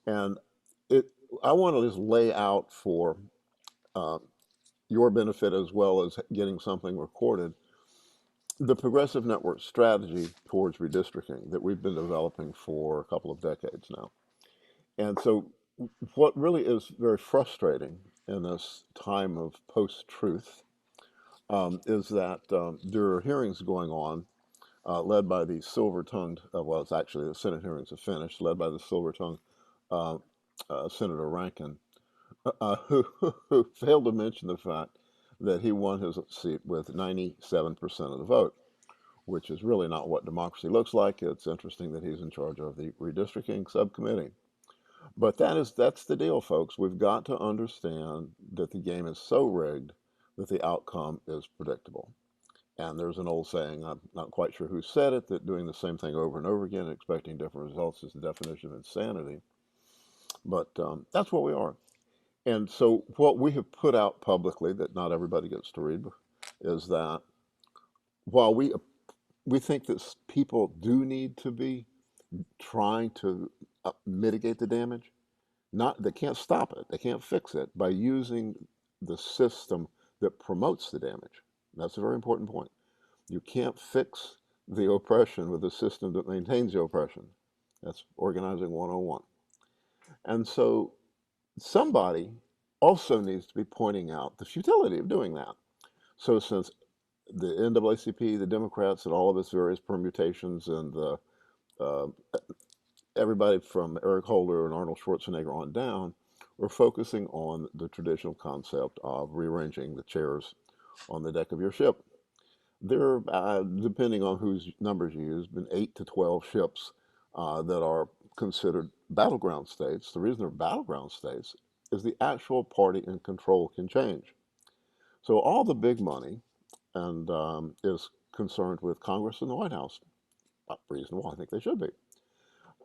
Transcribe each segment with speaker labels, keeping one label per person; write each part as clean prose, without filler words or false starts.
Speaker 1: And it, I want to just lay out for uh, your benefit as well as getting something recorded the progressive network strategy towards redistricting that we've been developing for a couple of decades now. And so, what really is very frustrating in this time of post truth is that there are hearings going on led by the silver tongued, well, it's actually the Senate hearings are finished, led by the silver tongued uh, Senator Rankin, who failed to mention the fact that he won his seat with 97% of the vote, which is really not what democracy looks like. It's interesting that he's in charge of the redistricting subcommittee. But that's the deal, folks. We've got to understand that the game is so rigged that the outcome is predictable. And there's an old saying, I'm not quite sure who said it, that doing the same thing over and over again, expecting different results is the definition of insanity. But that's what we are. And so what we have put out publicly that not everybody gets to read is that while we think that people do need to be trying to mitigate the damage, not they can't stop it, they can't fix it by using the system that promotes the damage. That's a very important point. You can't fix the oppression with a system that maintains the oppression. That's organizing 101. And so somebody also needs to be pointing out the futility of doing that. So since the NAACP, the Democrats, and all of its various permutations, and uh, everybody from Eric Holder and Arnold Schwarzenegger on down, we're focusing on the traditional concept of rearranging the chairs on the deck of your ship. There are, depending on whose numbers you use, been 8 to 12 ships that are considered battleground states. The reason they're battleground states is the actual party in control can change. So all the big money and is concerned with Congress and the White House. Reasonable, I think they should be.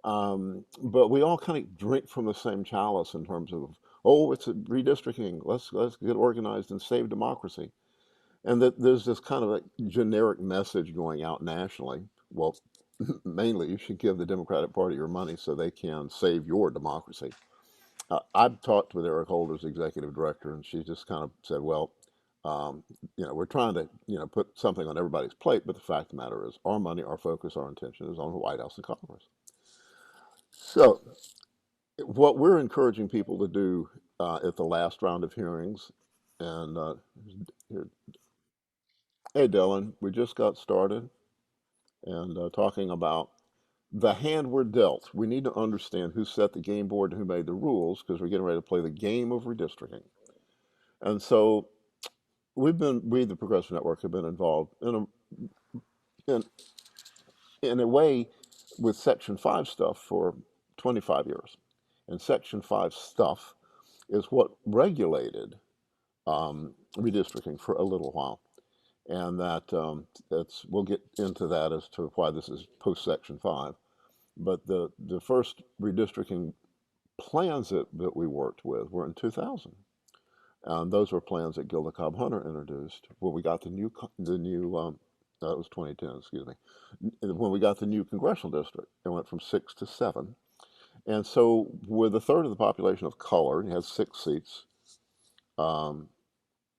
Speaker 1: But we all kind of drink from the same chalice in terms of, oh, it's a redistricting. Let's get organized and save democracy. And that there's this kind of a generic message going out nationally. Well, mainly you should give the Democratic Party your money so they can save your democracy. I've talked with Eric Holder's executive director, and she just kind of said, well, um, we're trying to, put something on everybody's plate, but the fact of the matter is our money, our focus, our intention is on the White House and Congress. So what we're encouraging people to do at the last round of hearings, and here, hey, Dylan, we just got started and talking about the hand we're dealt. We need to understand who set the game board and who made the rules because we're getting ready to play the game of redistricting. And so we, the Progressive Network, have been involved in, in a way with Section 5 stuff for 25 years. And Section 5 stuff is what regulated redistricting for a little while. And that's we'll get into that as to why this is post Section 5. But the first redistricting plans that we worked with were in 2000. Those were plans that Gilda Cobb Hunter introduced when we got that was 2010, excuse me, when we got the new congressional district. It went from 6 to 7. And so with a third of the population of color, you had 6 seats, um,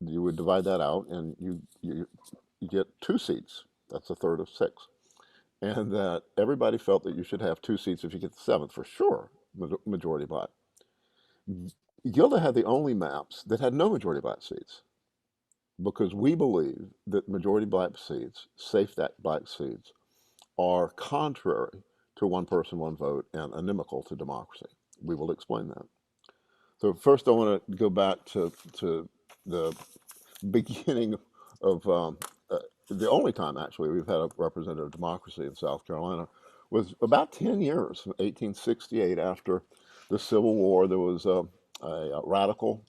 Speaker 1: you would divide that out and you get 2 seats. That's a third of 6. And that everybody felt that you should have 2 seats if you get the 7th for sure, majority black. Gilda had the only maps that had no majority black seats because we believe that majority black seats, safe black seats, are contrary to one person, one vote and inimical to democracy. We will explain that. So first I want to go back to the beginning of the only time actually we've had a representative democracy in South Carolina was about 10 years, 1868, after the Civil War. There was a radical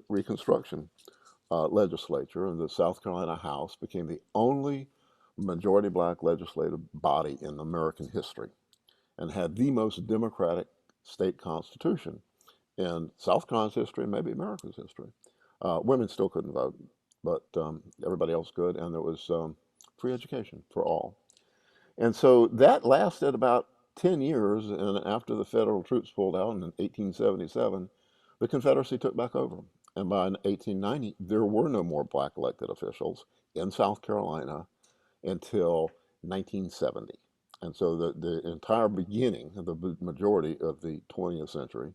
Speaker 1: Reconstruction legislature, and the South Carolina House became the only majority black legislative body in American history and had the most democratic state constitution in South Carolina's history and maybe America's history. Women still couldn't vote, but everybody else could, and there was free education for all. And so that lasted about 10 years, and after the federal troops pulled out in 1877, the Confederacy took back over. And by 1890, there were no more black elected officials in South Carolina until 1970. And so the entire beginning, the majority of the 20th century,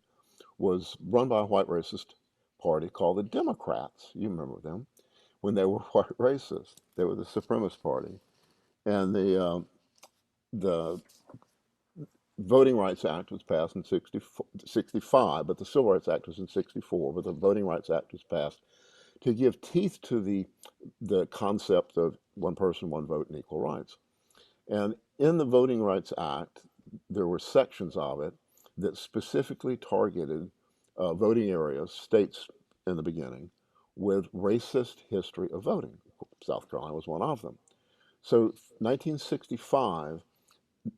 Speaker 1: was run by a white racist party called the Democrats. You remember them when they were white racist. They were the supremacist party. And the Voting Rights Act was passed in 65, but the Civil Rights Act was in 64, but the Voting Rights Act was passed to give teeth to the concept of one person, one vote, and equal rights. And in the Voting Rights Act, there were sections of it that specifically targeted voting areas, states in the beginning, with racist history of voting. South Carolina was one of them. So 1965,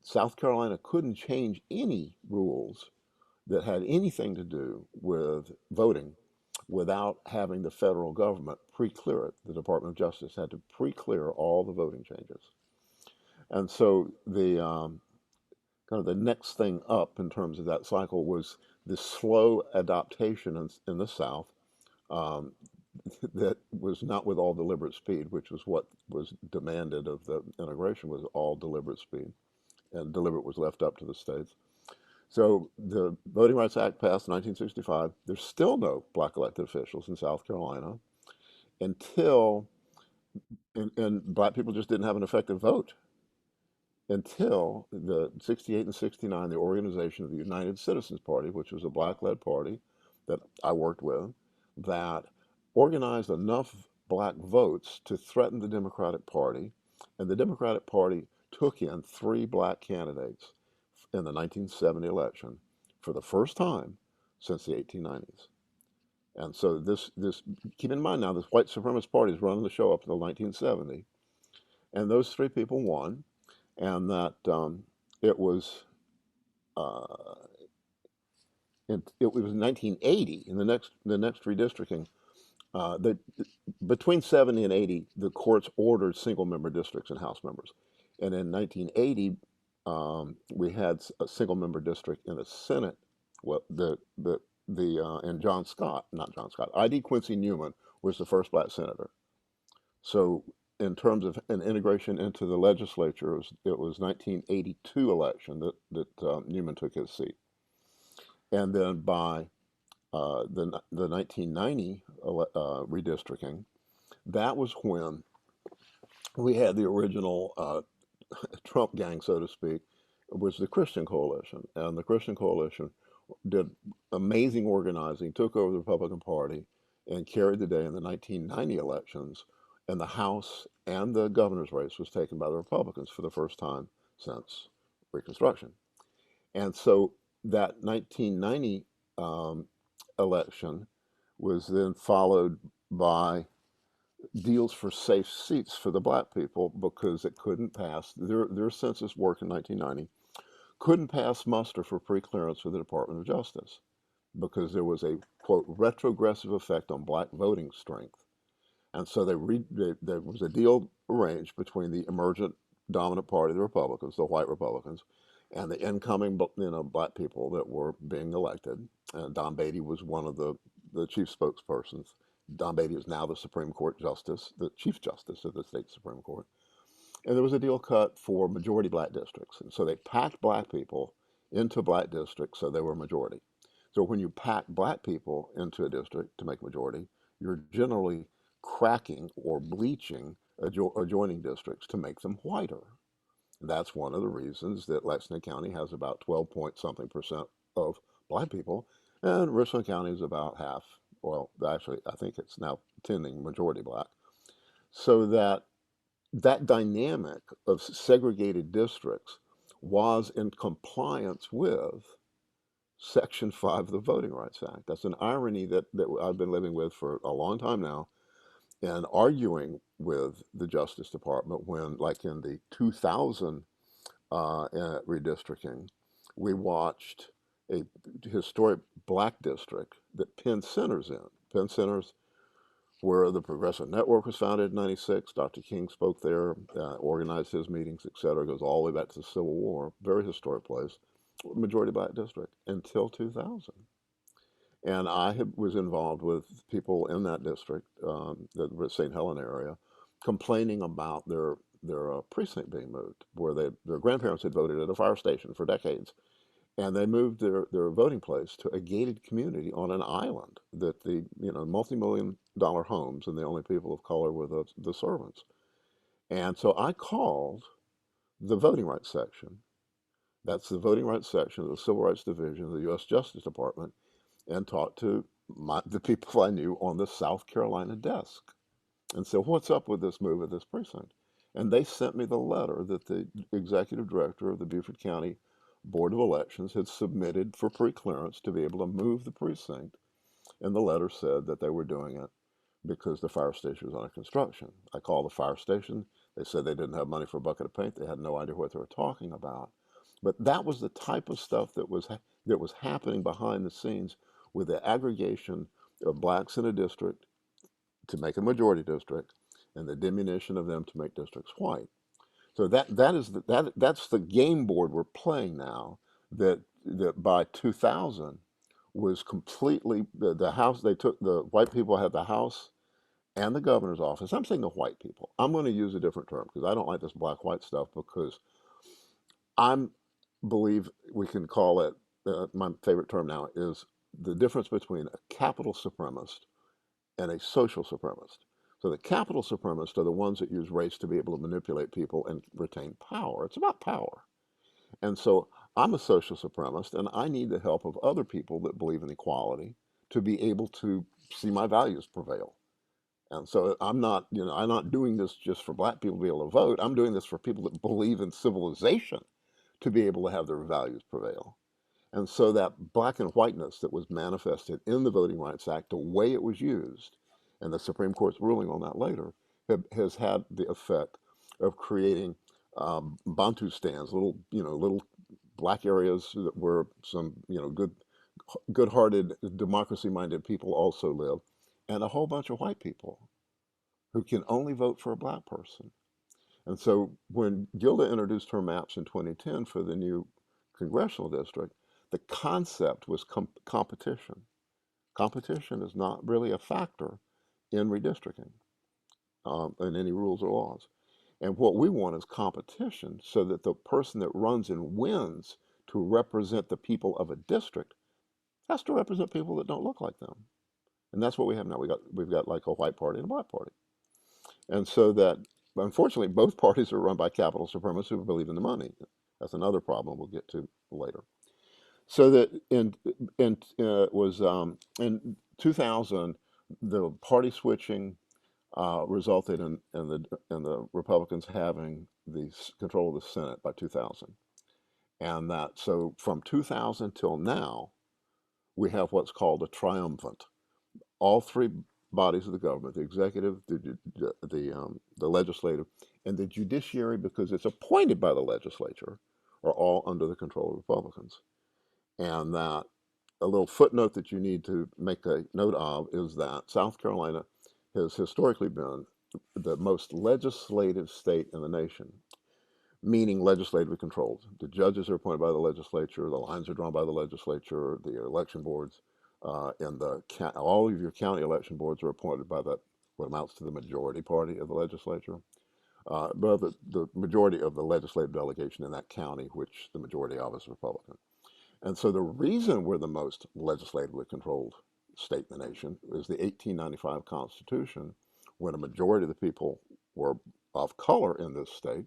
Speaker 1: South Carolina couldn't change any rules that had anything to do with voting without having the federal government pre-clear it. The Department of Justice had to pre-clear all the voting changes. And so the kind of the next thing up in terms of that cycle was the slow adaptation in the South um, that was not with all deliberate speed, which was what was demanded of the integration, was all deliberate speed, and deliberate was left up to the states. So the Voting Rights Act passed in 1965. There's still no black elected officials in South Carolina until, and black people just didn't have an effective vote until the 68 and 69, the organization of the United Citizens Party, which was a black-led party that I worked with, that organized enough black votes to threaten the Democratic Party, and the Democratic Party took in 3 black candidates in the 1970 election for the first time since the 1890s. And so this keep in mind now, this white supremacist party is running the show up until 1970, and those 3 people won, and that it was uh, it was 1980 in the next redistricting. The Between 70 and 80, the courts ordered single member districts and House members, and in 1980 we had a single member district in the Senate. Well, and John Scott, not John Scott, I.D. Quincy Newman was the first black senator. So in terms of an integration into the legislature, it was 1982 election that Newman took his seat. And then by the 1990 redistricting, that was when we had the original Trump gang, so to speak, was the Christian Coalition. And the Christian Coalition did amazing organizing, took over the Republican Party, and carried the day in the 1990 elections. And the House and the governor's race was taken by the Republicans for the first time since Reconstruction. And so that 1990 um, election was then followed by deals for safe seats for the black people because it couldn't pass their census work in 1990 couldn't pass muster for pre-clearance with the Department of Justice because there was a quote retrogressive effect on black voting strength. And so there was a deal arranged between the emergent dominant party, the Republicans, the white Republicans, and the incoming black people that were being elected. And Don Beatty was one of the chief spokespersons. Don Beatty is now the Supreme Court Justice, the Chief Justice of the state Supreme Court. And there was a deal cut for majority black districts. And so they packed black people into black districts so they were majority. So when you pack black people into a district to make majority, you're generally cracking or bleaching adjoining districts to make them whiter. And that's one of the reasons that Lexington County has about 12 point something percent of black people, and Richland County is about half. Well, actually, I think it's now tending majority black. So that dynamic of segregated districts was in compliance with Section 5 of the Voting Rights Act. That's an irony that I've been living with for a long time now and arguing with the Justice Department when, like in the 2000 redistricting, we watched a historic black district that Penn Center's in. Penn Center's where the Progressive Network was founded in '96. Dr. King spoke there, organized his meetings, etc. Goes all the way back to the Civil War. Very historic place. Majority black district until 2000. And was involved with people in that district, the St. Helena area, complaining about their precinct being moved, where their grandparents had voted at a fire station for decades, and they moved their voting place to a gated community on an island that the multi-million-dollar homes, and the only people of color were the servants. And so I called the voting rights section. That's the voting rights section of the Civil Rights Division of the U.S. Justice Department, and talked to the people I knew on the South Carolina desk and said, what's up with this move at this precinct? And they sent me the letter that the executive director of the Beaufort County Board of Elections had submitted for pre-clearance to be able to move the precinct. And the letter said that they were doing it because the fire station was under construction. I called the fire station. They said they didn't have money for a bucket of paint. They had no idea what they were talking about. But that was the type of stuff that was happening behind the scenes with the aggregation of blacks in a district to make a majority district, and the diminution of them to make districts white. So that's the game board we're playing now. That by 2000 was completely the House. They took the white people had the House and the governor's office. I'm saying the white people. I'm going to use a different term because I don't like this black white stuff, because I'm believe we can call it, my favorite term now is the difference between a capital supremacist and a social supremacist. So the capital supremacists are the ones that use race to be able to manipulate people and retain power. It's about power. And so I'm a social supremacist, and I need the help of other people that believe in equality to be able to see my values prevail. And so I'm not doing this just for black people to be able to vote. I'm doing this for people that believe in civilization to be able to have their values prevail. And so that black and whiteness that was manifested in the Voting Rights Act, the way it was used, and the Supreme Court's ruling on that later, has had the effect of creating Bantustans, little black areas where some, good-hearted, democracy-minded people also live, and a whole bunch of white people who can only vote for a black person. And so when Gilda introduced her maps in 2010 for the new congressional district, the concept was competition. Competition is not really a factor in redistricting, in any rules or laws. And what we want is competition so that the person that runs and wins to represent the people of a district has to represent people that don't look like them. And that's what we have now. We've got like a white party and a black party. And so that, unfortunately, both parties are run by capital supremacists who believe in the money. That's another problem we'll get to later. So that was in 2000, the party switching resulted in the Republicans having the control of the Senate by 2000, and that so from 2000 till now, we have what's called a triumvirate. All three bodies of the government, the executive, the legislative, and the judiciary, because it's appointed by the legislature, are all under the control of Republicans. And that a little footnote that you need to make a note of is that South Carolina has historically been the most legislative state in the nation, meaning legislatively controlled. The judges are appointed by the legislature, the lines are drawn by the legislature, the election boards, and all of your county election boards are appointed by what amounts to the majority party of the legislature, but the majority of the legislative delegation in that county, which the majority of is Republican. And so the reason we're the most legislatively controlled state in the nation is the 1895 Constitution, when a majority of the people were of color in this state.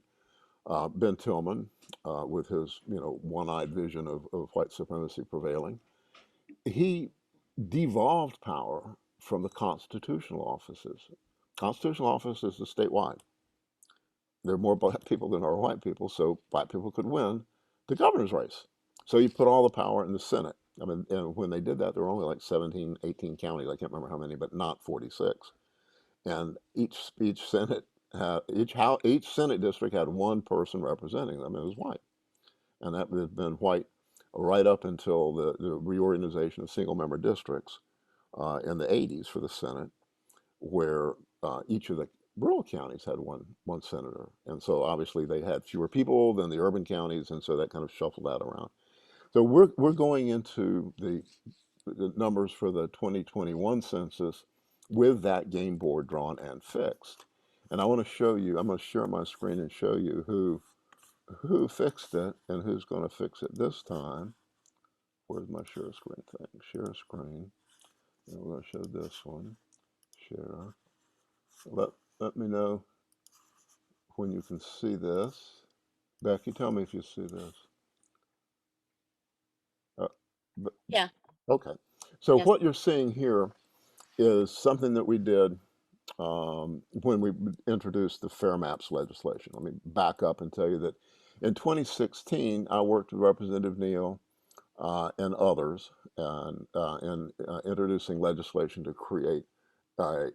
Speaker 1: Ben Tillman, with his one-eyed vision of white supremacy prevailing, he devolved power from the constitutional offices. Constitutional offices are statewide. There are more black people than there are white people, so black people could win the governor's race. So you put all the power in the Senate. I mean, and when they did that, there were only like 17, 18 counties. I can't remember how many, but not 46. And each Senate each Senate district had one person representing them, and it was white. And that has been white right up until the reorganization of single member districts in the 80s for the Senate. where each of the rural counties had one senator, and so obviously they had fewer people than the urban counties, and so that kind of shuffled that around. So we're going into the numbers for the 2021 census with that game board drawn and fixed. And I want to show you, I'm going to share my screen and show you who fixed it and who's going to fix it this time. Where's my share screen thing? Share screen. And we're going to show this one. Share. Let, let me know when you can see this. Becky, tell me if you see this. Uh, but,
Speaker 2: Yeah.
Speaker 1: okay. So
Speaker 2: Yes.
Speaker 1: what you're seeing here is something that we did when we introduced the Fair Maps legislation. Let me back up and tell you that in 2016, I worked with Representative Neal and others in introducing legislation to create a,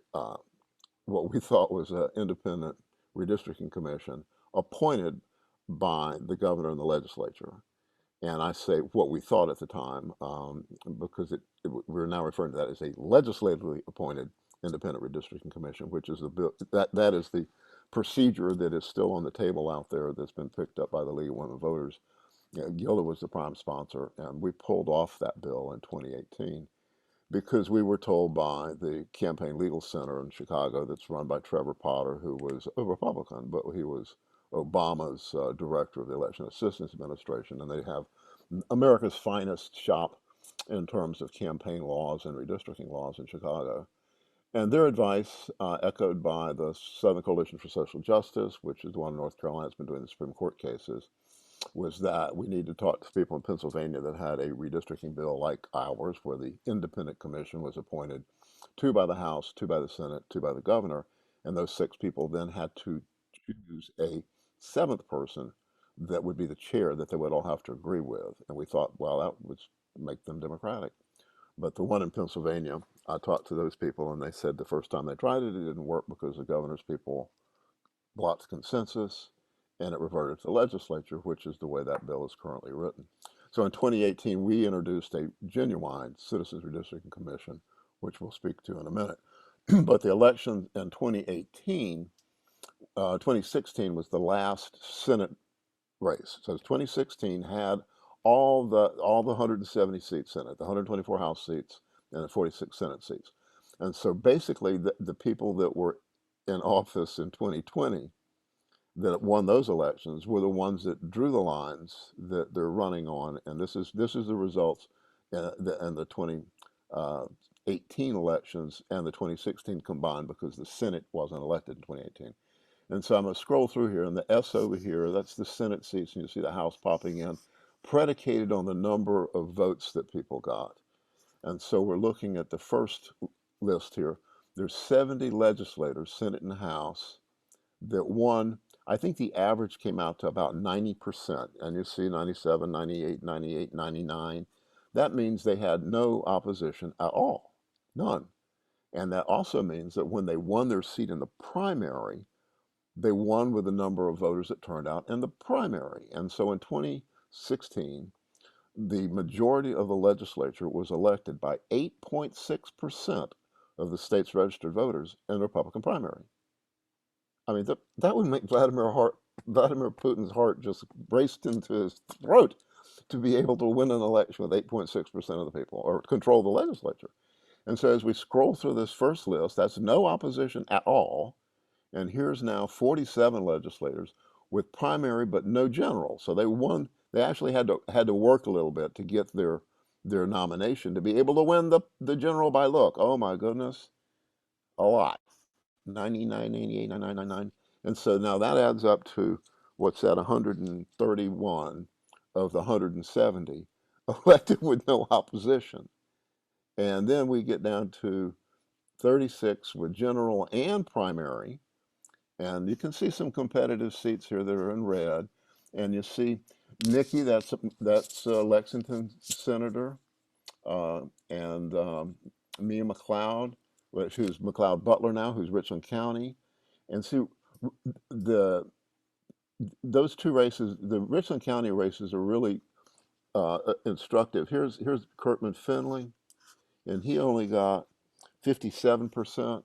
Speaker 1: what we thought was an independent redistricting commission appointed by the governor and the legislature. And I say what we thought at the time, because we're now referring to that as a legislatively appointed independent redistricting commission, which is the bill that is the procedure that is still on the table out there that's been picked up by the League of Women Voters. Gilda was the prime sponsor, and we pulled off that bill in 2018 because we were told by the Campaign Legal Center in Chicago, that's run by Trevor Potter, who was a Republican, but he was Obama's director of the Election Assistance Administration, and they have America's finest shop in terms of campaign laws and redistricting laws in Chicago. And their advice, echoed by the Southern Coalition for Social Justice, which is the one in North Carolina that's been doing the Supreme Court cases, was that we need to talk to people in Pennsylvania that had a redistricting bill like ours, where the independent commission was appointed, two by the House, two by the Senate, two by the governor, and those six people then had to choose a seventh person that would be the chair that they would all have to agree with. And we thought, well, that would make them democratic. But the one in Pennsylvania, I talked to those people, and they said the first time they tried it, it didn't work because the governor's people blocked consensus, and it reverted to the legislature, which is the way that bill is currently written. So in 2018, we introduced a genuine Citizens Redistricting Commission, which we'll speak to in a minute. But the election in 2016 was the last Senate race. So 2016 had all the 170 seats in it, the 124 House seats and the 46 Senate seats. And so basically, the people that were in office in 2020 that won those elections were the ones that drew the lines that they're running on, and this is the results in the 2018 elections and the 2016 combined, because the Senate wasn't elected in 2018. And so I'm going to scroll through here, and the S over here, that's the Senate seats, and you see the House popping in, predicated on the number of votes that people got. And so we're looking at the first list here. There's 70 legislators, Senate and House, that won. I think the average came out to about 90%, and you see 97, 98, 98, 99. That means they had no opposition at all, none. And that also means that when they won their seat in the primary, they won with the number of voters that turned out in the primary. And so in 2016, the majority of the legislature was elected by 8.6% of the state's registered voters in the Republican primary. I mean, that would make Vladimir Putin's heart just raced into his throat to be able to win an election with 8.6% of the people or control the legislature. And so as we scroll through this first list, that's no opposition at all. And here's now 47 legislators with primary but no general. So they won. They actually had to work a little bit to get their nomination to be able to win the general by look. Oh my goodness, a lot. 99, 98, 99, 99. And so now that adds up to what's that, 131 of the 170 elected with no opposition. And then we get down to 36 with general and primary. And you can see some competitive seats here that are in red. And you see Nikki, that's Lexington Senator, and Mia McLeod, who's McLeod Butler now, who's Richland County. And see, the those two races, the Richland County races, are really instructive. Here's Kurtman Finley, and he only got 57%.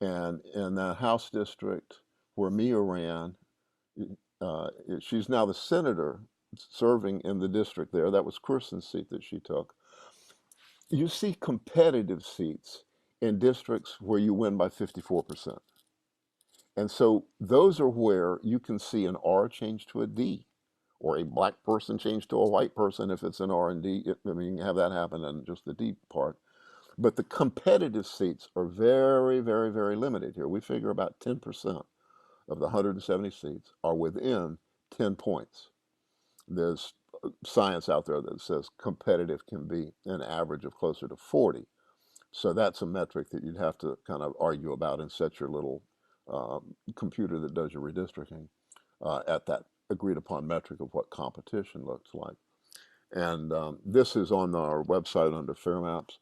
Speaker 1: And in that House district where Mia ran, she's now the senator serving in the district there. That was Kirsten's seat that she took. You see competitive seats in districts where you win by 54%. And so those are where you can see an R change to a D, or a black person change to a white person if it's an R and D. I mean, you can have that happen in just the D part. But the competitive seats are very, very, very limited here. We figure about 10% of the 170 seats are within 10 points. There's science out there that says competitive can be an average of closer to 40. So that's a metric that you'd have to kind of argue about and set your little computer that does your redistricting at that agreed upon metric of what competition looks like. And this is on our website under Fair Maps.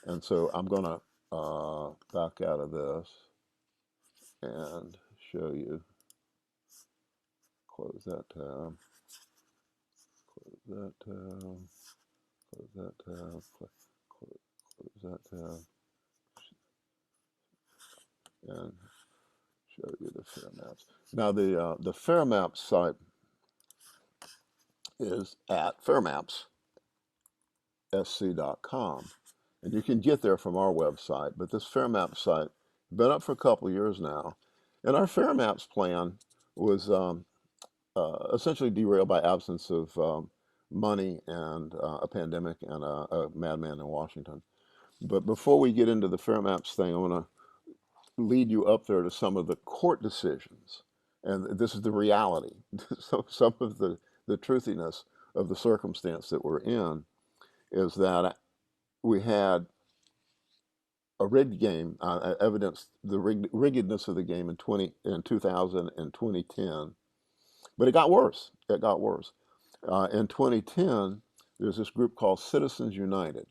Speaker 1: And so I'm going to back out of this and show you, close that tab, close that tab, close that tab, close that tab, and show you the Fair Maps. Now the Fair Maps site is at fairmapssc.com. And you can get there from our website, but this Fair Maps site been up for a couple of years now. And our Fair Maps plan was essentially derailed by absence of money and a pandemic and a madman in Washington. But before we get into the Fair Maps thing, I want to lead you up there to some of the court decisions. And this is the reality. So some of the truthiness of the circumstance that we're in is that we had a rigged game, evidence the riggedness of the game in 2000 and 2010, but it got worse. It got worse. In 2010, there's this group called Citizens United,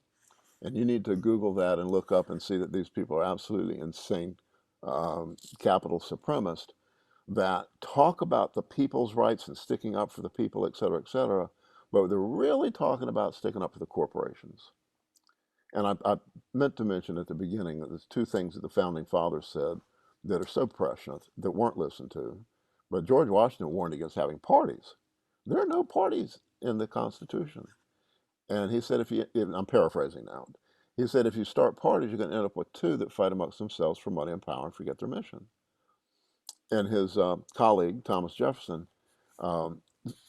Speaker 1: and you need to Google that and look up and see that these people are absolutely insane, capital supremacists that talk about the people's rights and sticking up for the people, et cetera, but they're really talking about sticking up for the corporations. And I meant to mention at the beginning that there's two things that the founding fathers said that are so prescient that weren't listened to. But George Washington warned against having parties. There are no parties in the Constitution. And he said, I'm paraphrasing now, he said, if you start parties, you're going to end up with two that fight amongst themselves for money and power and forget their mission. And his colleague, Thomas Jefferson, um,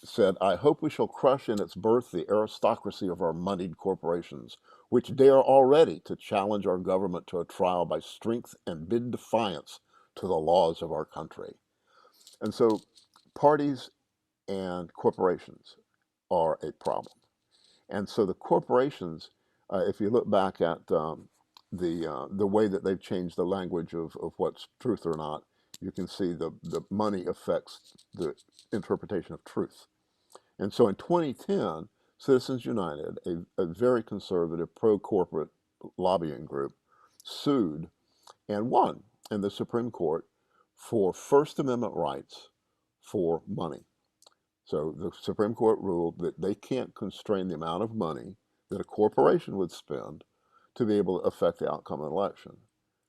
Speaker 1: said, I hope we shall crush in its birth the aristocracy of our moneyed corporations, which dare already to challenge our government to a trial by strength and bid defiance to the laws of our country. And so parties and corporations are a problem. And so the corporations, if you look back at the way that they've changed the language of what's truth or not, you can see the money affects the interpretation of truth. And so in 2010, Citizens United, a very conservative, pro-corporate lobbying group, sued and won in the Supreme Court for First Amendment rights for money. So the Supreme Court ruled that they can't constrain the amount of money that a corporation would spend to be able to affect the outcome of an election.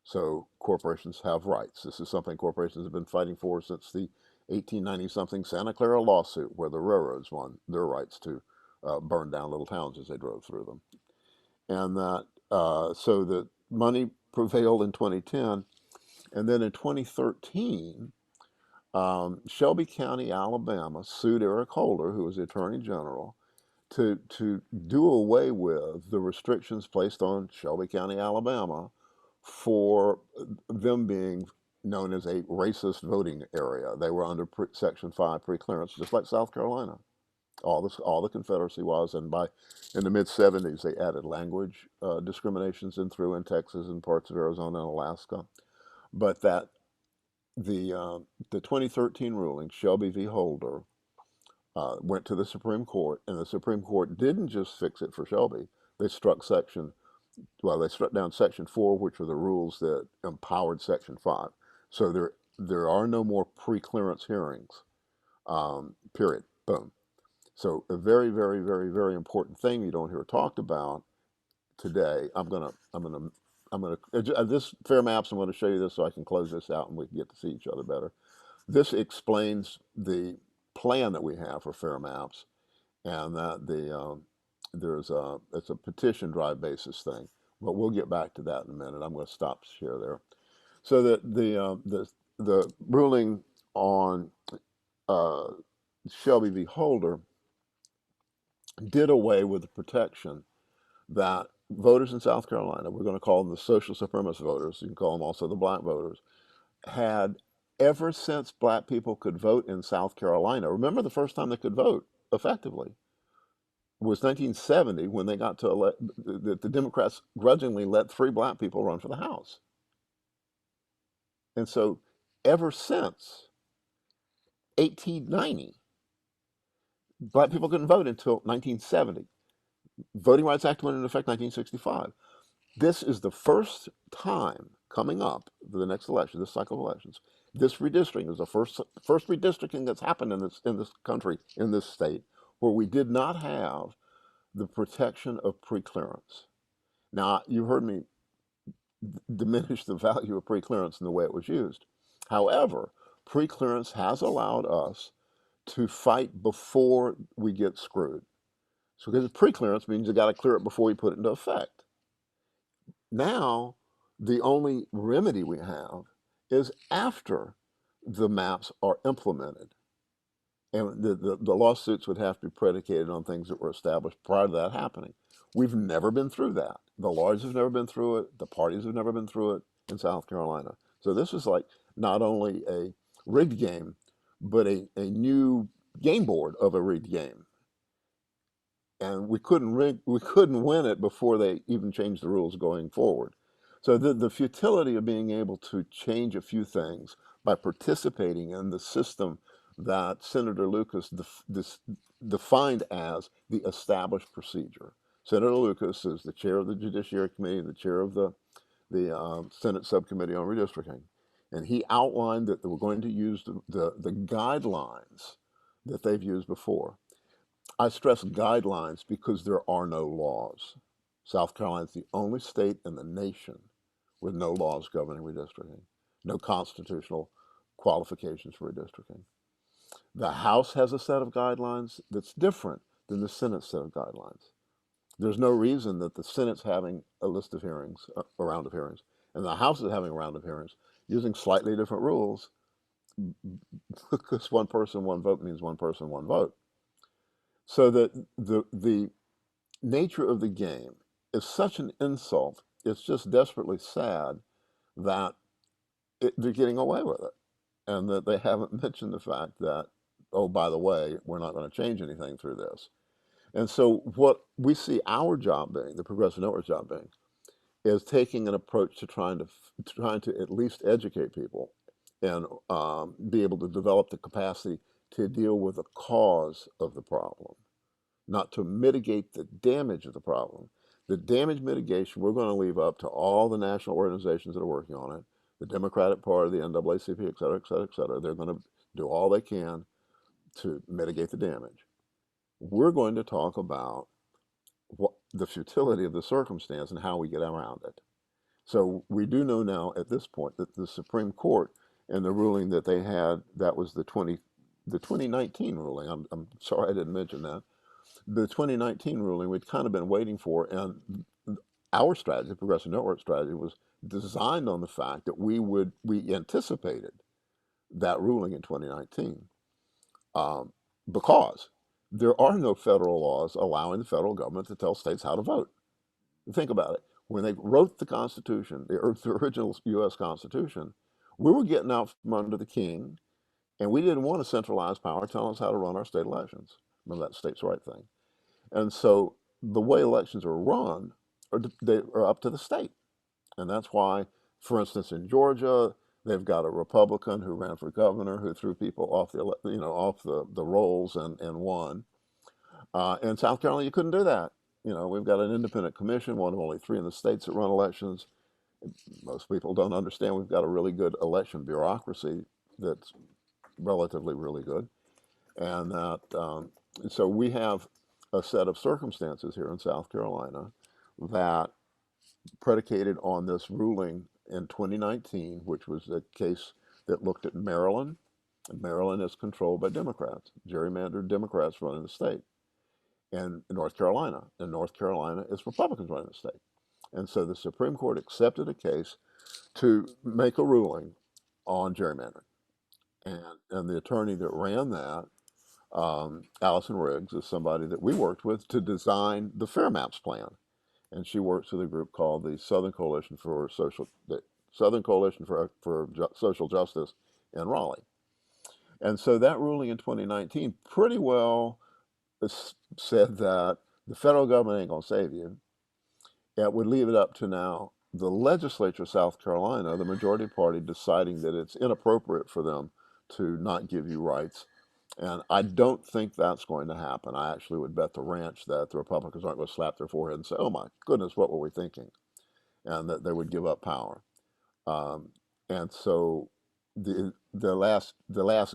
Speaker 1: So corporations have rights. This is something corporations have been fighting for since the 1890 something Santa Clara lawsuit, where the railroads won their rights to burn down little towns as they drove through them. And that so the money prevailed in 2010, and then in 2013, Shelby County, Alabama, sued Eric Holder, who was the Attorney General, to do away with the restrictions placed on Shelby County, Alabama, for them being known as a racist voting area. They were under Section 5 preclearance, just like South Carolina. All the Confederacy was, and in the mid 70s they added language discriminations in through in Texas and parts of Arizona and Alaska. But that the 2013 ruling, Shelby v. Holder, went to the Supreme Court, and the Supreme Court didn't just fix it for Shelby. They struck they struck down Section 4, which were the rules that empowered Section 5. So there are no more pre-clearance hearings. Period. Boom. So a very, very, very, very important thing you don't hear talked about today. I'm gonna I'm going to, this fair maps, I'm going to show you this so I can close this out and we can get to see each other better. This explains the plan that we have for fair maps, and that it's a petition drive basis thing, but we'll get back to that in a minute. I'm going to stop share there. So that the ruling on uh, Shelby v. Holder did away with the protection that voters in South Carolina, we're going to call them the social supremacist voters, you can call them also the black voters, had ever since black people could vote in South Carolina. Remember, the first time they could vote effectively was 1970, when they got to elect, the Democrats grudgingly let 3 black people run for the House. And so ever since 1890, black people couldn't vote until 1970. Voting Rights Act went into effect 1965. This is the first time coming up for the next election, this cycle of elections. This redistricting is the first redistricting that's happened in this country, in this state, where we did not have the protection of preclearance. Now, you heard me diminish the value of preclearance in the way it was used. However, preclearance has allowed us to fight before we get screwed. So because preclearance means you got to clear it before you put it into effect. Now, the only remedy we have is after the maps are implemented. And the lawsuits would have to be predicated on things that were established prior to that happening. We've never been through that. The lawyers have never been through it. The parties have never been through it in South Carolina. So this is like not only a rigged game, but a new game board of a rigged game. And we couldn't win it before they even changed the rules going forward. So the futility of being able to change a few things by participating in the system that Senator Lucas defined as the established procedure. Senator Lucas is the chair of the Judiciary Committee, the chair of the Senate Subcommittee on Redistricting, and he outlined that they were going to use the guidelines that they've used before. I stress guidelines because there are no laws. South Carolina is the only state in the nation with no laws governing redistricting, no constitutional qualifications for redistricting. The House has a set of guidelines that's different than the Senate set of guidelines. There's no reason that the Senate's having a list of hearings, a round of hearings, and the House is having a round of hearings using slightly different rules, because one person, one vote means one person, one vote. So that the nature of the game is such an insult. It's just desperately sad that they're getting away with it, and that they haven't mentioned the fact that, oh, by the way, we're not going to change anything through this. And so what we see our job being, the Progressive Network's job being, is taking an approach to trying to at least educate people and be able to develop the capacity to deal with the cause of the problem, not to mitigate the damage of the problem. The damage mitigation we're going to leave up to all the national organizations that are working on it, the Democratic Party, the NAACP, et cetera, et cetera, et cetera. They're going to do all they can to mitigate the damage. We're going to talk about the futility of the circumstance and how we get around it. So we do know now at this point that the Supreme Court, and the ruling that they had, that was the 2019 ruling. I'm sorry I didn't mention that. The 2019 ruling we'd kind of been waiting for, and our strategy, the Progressive Network strategy, was designed on the fact that we anticipated that ruling in 2019, because there are no federal laws allowing the federal government to tell states how to vote. Think about it. When they wrote the Constitution, the original U.S. Constitution, we were getting out from under the king, and we didn't want a centralized power telling us how to run our state elections. Remember that states' right thing. And so the way elections are run, they are up to the state. And that's why, for instance, in Georgia, they've got a Republican who ran for governor who threw people off the rolls and won. In South Carolina, you couldn't do that. We've got an independent commission, one of only 3 in the states that run elections. Most people don't understand we've got a really good election bureaucracy that's relatively really good. And so we have a set of circumstances here in South Carolina that predicated on this ruling in 2019, which was a case that looked at Maryland. And Maryland is controlled by Democrats, gerrymandered Democrats running the state, and North Carolina is Republicans running the state. And so the Supreme Court accepted a case to make a ruling on gerrymandering. And the attorney that ran that, Allison Riggs, is somebody that we worked with to design the Fair Maps plan. And she works with a group called the Southern Coalition for Social Justice in Raleigh. And so that ruling in 2019 pretty well said that the federal government ain't going to save you. It would leave it up to now the legislature of South Carolina, the majority party, deciding that it's inappropriate for them to not give you rights. And I don't think that's going to happen. I actually would bet the ranch that the Republicans aren't going to slap their forehead and say, "Oh my goodness, what were we thinking?" And that they would give up power. Um, and so the last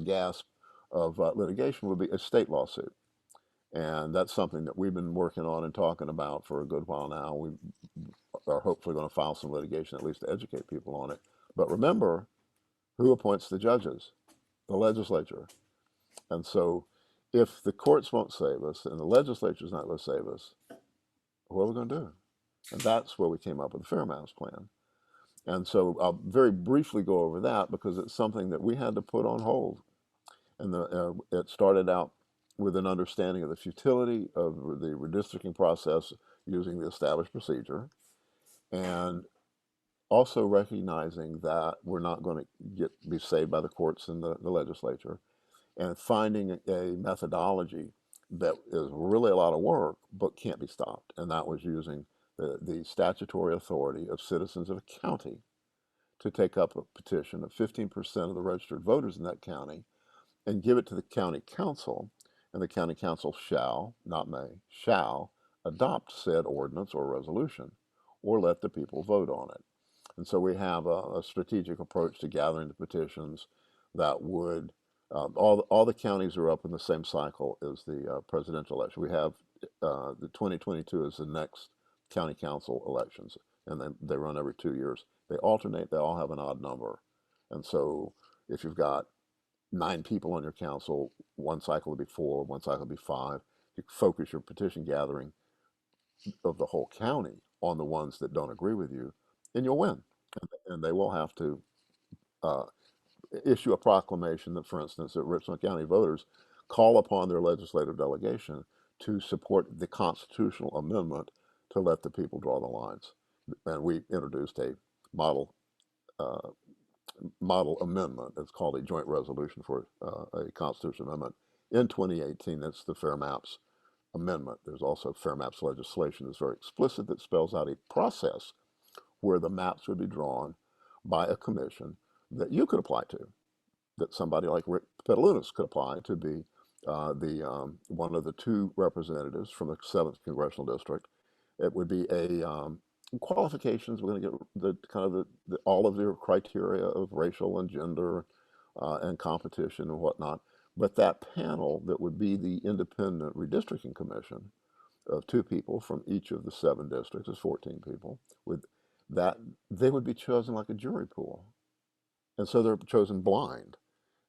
Speaker 1: gasp of litigation would be a state lawsuit. And that's something that we've been working on and talking about for a good while now. We are hopefully going to file some litigation, at least to educate people on it. But remember, who appoints the judges? The legislature. And so if the courts won't save us and the legislature's not going to save us, what are we going to do? And that's where we came up with the Fair Maps plan. And so I'll very briefly go over that because it's something that we had to put on hold. And it started out with an understanding of the futility of the redistricting process using the established procedure, and also recognizing that we're not going to be saved by the courts and the legislature, and finding a methodology that is really a lot of work but can't be stopped. And that was using the statutory authority of citizens of a county to take up a petition of 15% of the registered voters in that county and give it to the county council, and the county council shall, not may, shall adopt said ordinance or resolution, or let the people vote on it. And so we have a strategic approach to gathering the petitions that would, all the counties are up in the same cycle as the presidential election. We have the 2022 is the next county council elections, and then they run every 2 years. They alternate, they all have an odd number. And so if you've got 9 people on your council, one cycle will be 4, one cycle will be 5. You focus your petition gathering of the whole county on the ones that don't agree with you, and you'll win. And they will have to uh, issue a proclamation that, for instance, that Richland County voters call upon their legislative delegation to support the constitutional amendment to let the people draw the lines. And we introduced a model uh, model amendment. It's called a joint resolution for a constitutional amendment in 2018. That's the Fair Maps amendment. There's also Fair Maps legislation that's very explicit that spells out a process where the maps would be drawn by a commission that you could apply to, that somebody like Rick Petalounis could apply to be the one of the 2 representatives from the 7th congressional district. It would be a qualifications. We're going to get the kind of all of their criteria of racial and gender and competition and whatnot. But that panel that would be the independent redistricting commission of 2 people from each of the 7 districts, is 14 people, with that they would be chosen like a jury pool, and so they're chosen blind,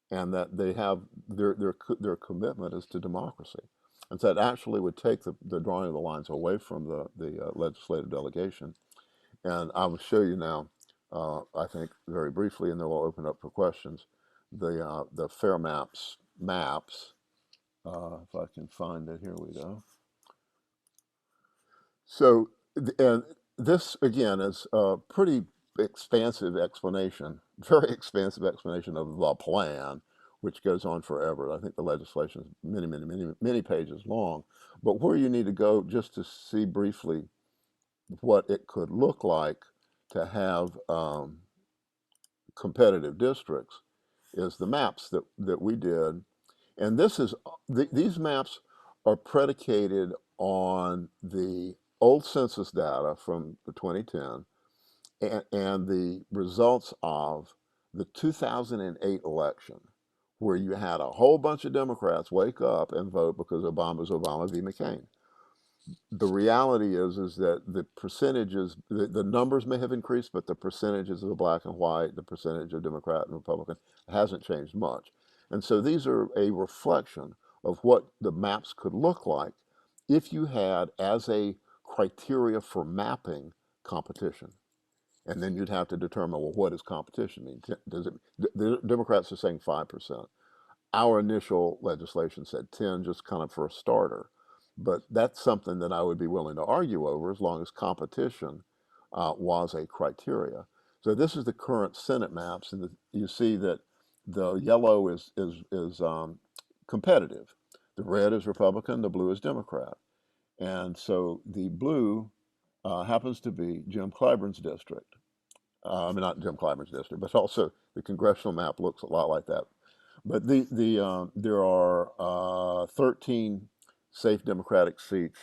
Speaker 1: and that they have their commitment is to democracy. And so it actually would take the drawing of the lines away from the legislative delegation. And I will show you now, I think very briefly, and then we'll open up for questions, the Fair maps. If I can find it, here we go. So, and this again is a pretty expansive explanation, very expansive explanation of the plan, which goes on forever. I think the legislation is many, many, many, many pages long. But where you need to go just to see briefly what it could look like to have competitive districts is the maps that we did. And these maps are predicated on the old census data from the 2010 and the results of the 2008 election, where you had a whole bunch of Democrats wake up and vote because Obama's Obama v. McCain. the reality is that the percentages, the numbers may have increased, but the percentages of the black and white, the percentage of Democrat and Republican hasn't changed much. And so these are a reflection of what the maps could look like if you had as a criteria for mapping competition. And then you'd have to determine, well, what does competition mean? Does it, the Democrats are saying 5%. Our initial legislation said 10, just kind of for a starter. But that's something that I would be willing to argue over as long as competition was a criteria. So this is the current Senate maps, and you see that the yellow is competitive. The red is Republican, the blue is Democrat. And so the blue happens to be Jim Clyburn's district. I mean, not Jim Clyburn's district, but also the congressional map looks a lot like that. But there are 13 safe Democratic seats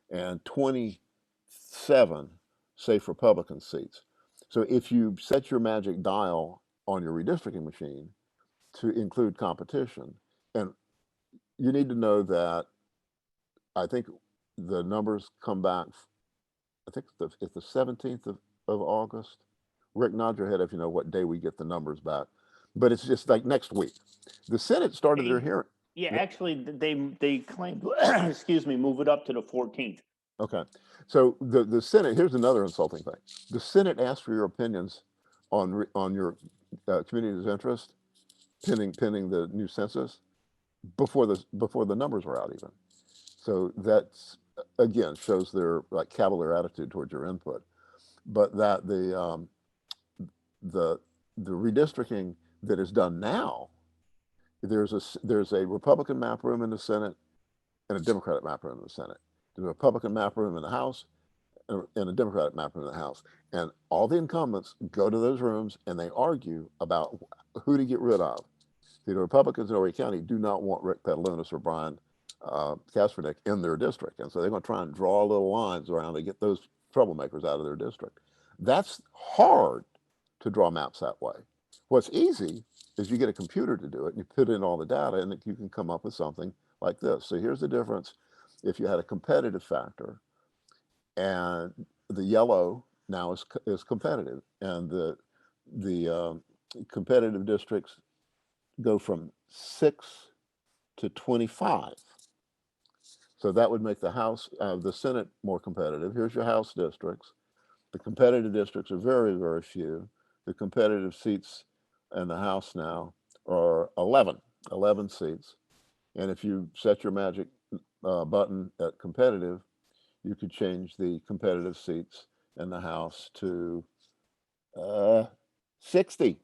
Speaker 1: and 27 safe Republican seats. So if you set your magic dial on your redistricting machine to include competition, and you need to know that I think the numbers come back, I think it's the 17th of August. Rick, nod your head if you know what day we get the numbers back. But it's just like next week. The Senate started their hearing.
Speaker 2: Yeah, actually, they claimed, excuse me, move it up to the 14th.
Speaker 1: Okay. So the Senate, here's another insulting thing. The Senate asked for your opinions on your community's interest pending the new census before the numbers were out even. So that's again shows their like cavalier attitude towards your input. But that the redistricting that is done now, there's a Republican map room in the Senate and a Democratic map room in the Senate. There's a Republican map room in the House and a Democratic map room in the House. And all the incumbents go to those rooms and they argue about who to get rid of. The Republicans in Horry County do not want Rick Petalounis or Brian Kaspernick in their district. And so they're going to try and draw little lines around to get those troublemakers out of their district. That's hard to draw maps that way. What's easy is you get a computer to do it and you put in all the data and you can come up with something like this. So here's the difference. If you had a competitive factor and the yellow now is competitive and the competitive districts go from 6 to 25. So that would make the Senate more competitive. Here's your House districts. The competitive districts are very, very few. The competitive seats in the House now are 11 seats. And if you set your magic button at competitive, you could change the competitive seats in the House to 60.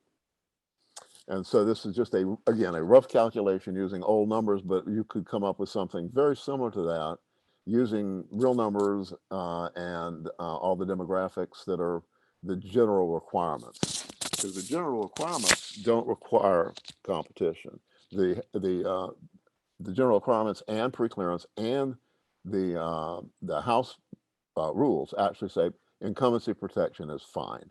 Speaker 1: And so this is just again, a rough calculation using old numbers, but you could come up with something very similar to that using real numbers and all the demographics that are the general requirements. Because the general requirements don't require competition. The general requirements and preclearance and the House rules actually say incumbency protection is fine.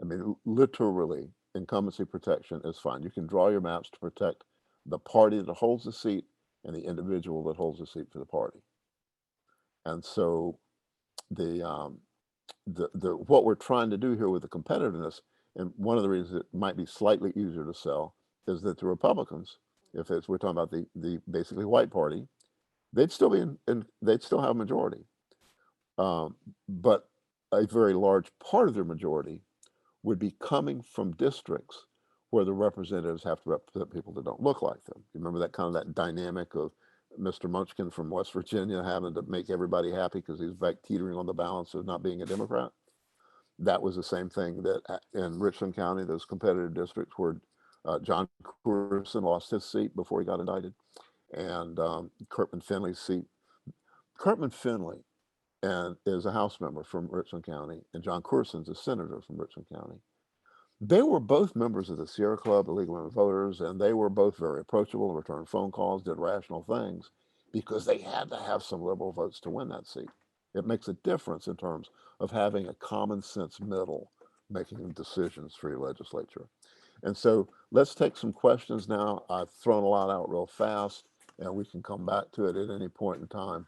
Speaker 1: I mean, literally, incumbency protection is fine. You can draw your maps to protect the party that holds the seat and the individual that holds the seat for the party. And so the what we're trying to do here with the competitiveness, and one of the reasons it might be slightly easier to sell, is that the Republicans, if we're talking about the basically white party, they'd still be they'd still have a majority, but a very large part of their majority would be coming from districts where the representatives have to represent people that don't look like them. You remember that dynamic of Mr. Munchkin from West Virginia having to make everybody happy because he's back teetering on the balance of not being a Democrat? That was the same thing that in Richland County, those competitive districts where John Courson lost his seat before he got indicted, and Kirkman Finley's seat. Kirkman Finley is a House member from Richland County, and John Courson's a senator from Richland County. They were both members of the Sierra Club, the League of Women Voters, and they were both very approachable, returned phone calls, did rational things, because they had to have some liberal votes to win that seat. It makes a difference in terms of having a common sense middle making decisions for your legislature. And so let's take some questions now. I've thrown a lot out real fast, and we can come back to it at any point in time.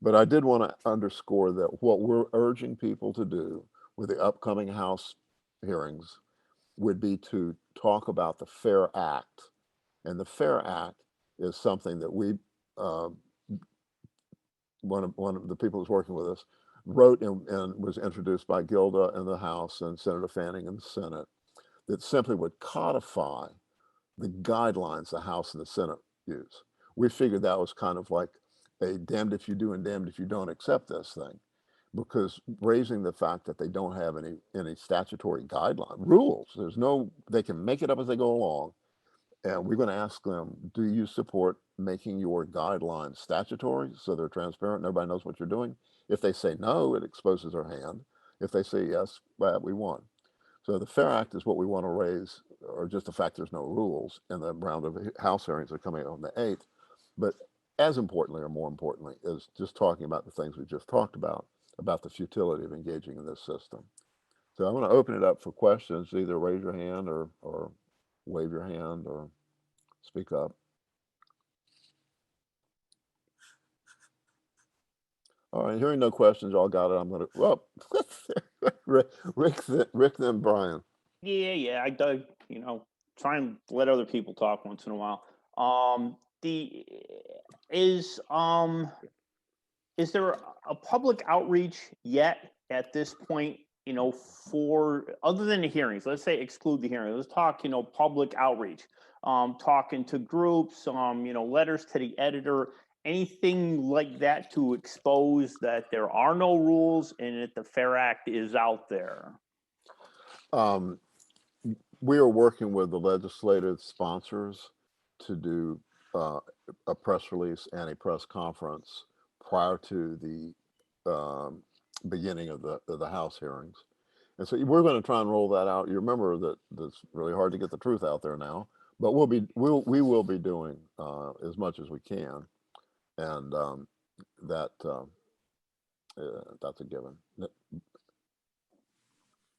Speaker 1: But I did want to underscore that what we're urging people to do with the upcoming House hearings would be to talk about the FAIR Act. And the FAIR Act is something that we, uh, one of the people who's working with us, wrote and was introduced by Gilda in the House and Senator Fanning in the Senate, that simply would codify the guidelines the House and the Senate use. We figured that was kind of like a damned if you do and damned if you don't accept this thing, because raising the fact that they don't have any statutory guideline rules, there's no, they can make it up as they go along. And we're going to ask them, do you support making your guidelines statutory so they're transparent and everybody knows what you're doing? If they say no, it exposes their hand. If they say yes, well, we won. So the FAIR Act is what we want to raise, or just the fact there's no rules, in the round of House hearings that are coming on the 8th. But as importantly, or more importantly, is just talking about the things we just talked about the futility of engaging in this system. So I'm going to open it up for questions. Either raise your hand or wave your hand or speak up. All right, hearing no questions, y'all got it. I'm going to, well, Rick, then Brian.
Speaker 2: Yeah, I try and let other people talk once in a while. Is there a public outreach yet at this point, for other than the hearings? Let's say exclude the hearings. Let's talk, public outreach, talking to groups, letters to the editor, anything like that to expose that there are no rules and that the FAIR Act is out there.
Speaker 1: We are working with the legislative sponsors to do a press release and a press conference prior to the beginning of the House hearings. And so we're going to try and roll that out. You remember that it's really hard to get the truth out there now, but we will be doing as much as we can, and that's a given.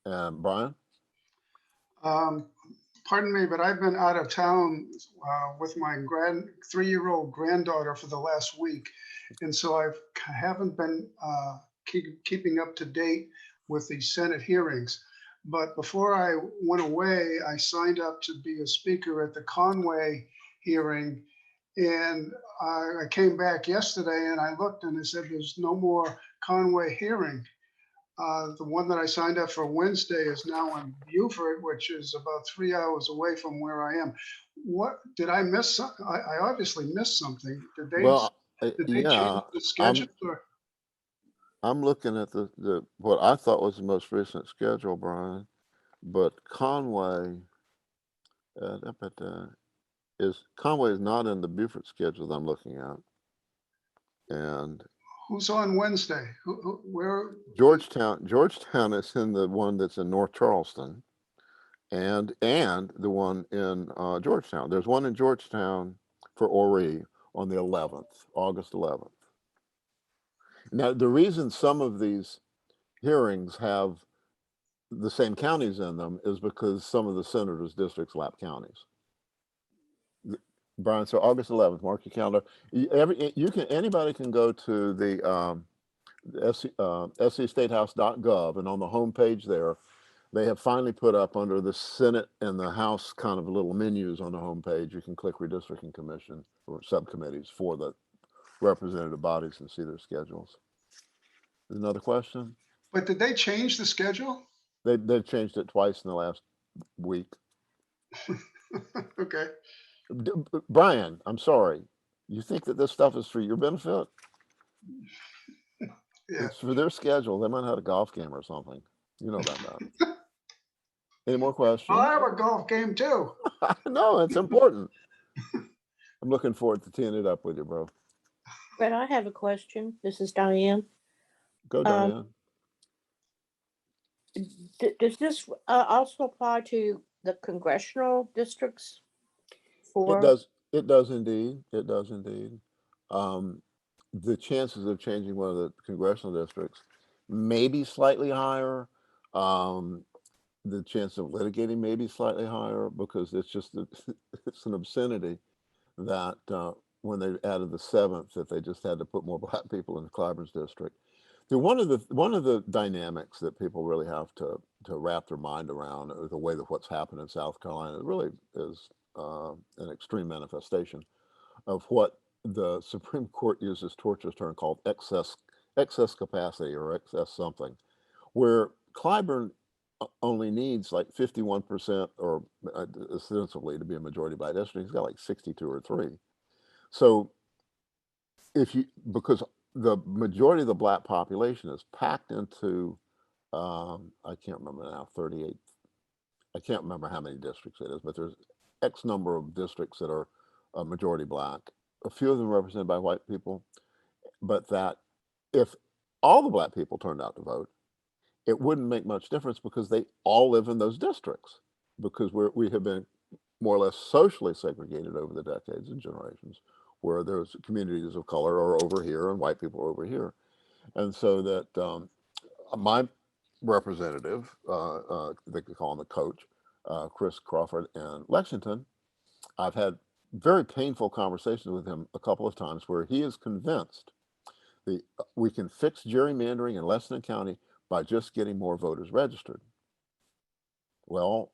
Speaker 1: And Brian?
Speaker 3: Pardon me, but I've been out of town with my 3-year-old granddaughter for the last week. And so I haven't been keeping up to date with the Senate hearings. But before I went away, I signed up to be a speaker at the Conway hearing. And I came back yesterday and I looked and it said there's no more Conway hearing. The one that I signed up for Wednesday is now in Beaufort, which is about 3 hours away from where I am. What did I miss? I obviously missed something. Did they change the schedule?
Speaker 1: I'm looking at the what I thought was the most recent schedule, Brian, but Conway is not in the Beaufort schedule that I'm looking at. And
Speaker 3: who's on Wednesday? Where?
Speaker 1: Georgetown is in the one that's in North Charleston, and the one in Georgetown. There's one in Georgetown for Horry on the 11th, August 11th. Now, the reason some of these hearings have the same counties in them is because some of the senators' districts lap counties. Brian, so August 11th, mark your calendar. Anybody can go to the scstatehouse.gov, and on the home page there, they have finally put up under the Senate and the House kind of little menus on the home page. You can click Redistricting Commission or subcommittees for the representative bodies and see their schedules. Another question?
Speaker 3: But did they change the schedule?
Speaker 1: They've changed it twice in the last week.
Speaker 3: Okay.
Speaker 1: Brian, I'm sorry. You think that this stuff is for your benefit?
Speaker 3: Yeah.
Speaker 1: It's for their schedule. They might have a golf game or something. You know about that. Any more questions?
Speaker 3: I have a golf game too.
Speaker 1: No, it's important. I'm looking forward to teeing it up with you, bro.
Speaker 4: Brett, I have a question. This is Diane.
Speaker 1: Go, Diane.
Speaker 4: Does this also apply to the congressional districts?
Speaker 1: It does. It does indeed. It does indeed. The chances of changing one of the congressional districts may be slightly higher. The chance of litigating may be slightly higher because it's just it's an obscenity that when they added the 7th that they just had to put more black people in the Clyburn's district. One of the dynamics that people really have to wrap their mind around, the way that what's happened in South Carolina, really is an extreme manifestation of what the Supreme Court uses this torturous term called excess capacity or excess something, where Clyburn only needs like 51% or ostensibly to be a majority black district. He's got like 62 or 3. So because the majority of the black population is packed into, I can't remember now, 38. I can't remember how many districts it is, but there's X number of districts that are majority black. A few of them represented by white people, but that if all the black people turned out to vote, it wouldn't make much difference because they all live in those districts, because we have been more or less socially segregated over the decades and generations, where there's communities of color are over here and white people are over here. And so that my representative, they could call him the coach, Chris Crawford in Lexington, I've had very painful conversations with him a couple of times where he is convinced we can fix gerrymandering in Lexington County by just getting more voters registered. Well,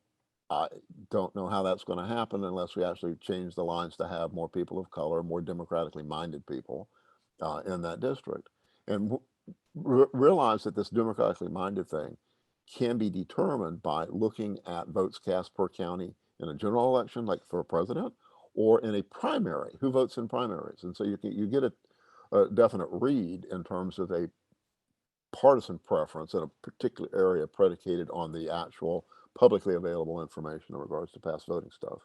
Speaker 1: I don't know how that's going to happen unless we actually change the lines to have more people of color, more democratically minded people in that district. And realize that this democratically minded thing can be determined by looking at votes cast per county in a general election, like for a president, or in a primary, who votes in primaries. And so you get a definite read in terms of a partisan preference in a particular area predicated on the actual publicly available information in regards to past voting stuff.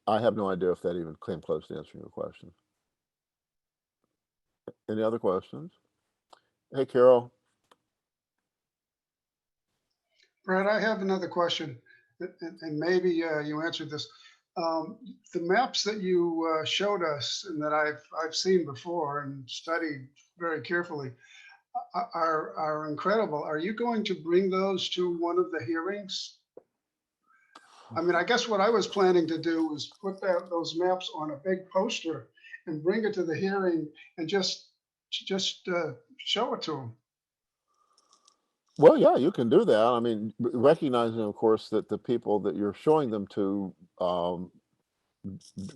Speaker 1: I have no idea if that even came close to answering your question. Any other questions? Hey, Carol.
Speaker 3: Brad, I have another question, and maybe you answered this. The maps that you showed us and that I've seen before and studied very carefully are incredible. Are you going to bring those to one of the hearings? I mean, I guess what I was planning to do was put those maps on a big poster and bring it to the hearing and just show it to them.
Speaker 1: Well, yeah, you can do that. I mean, recognizing, of course, that the people that you're showing them to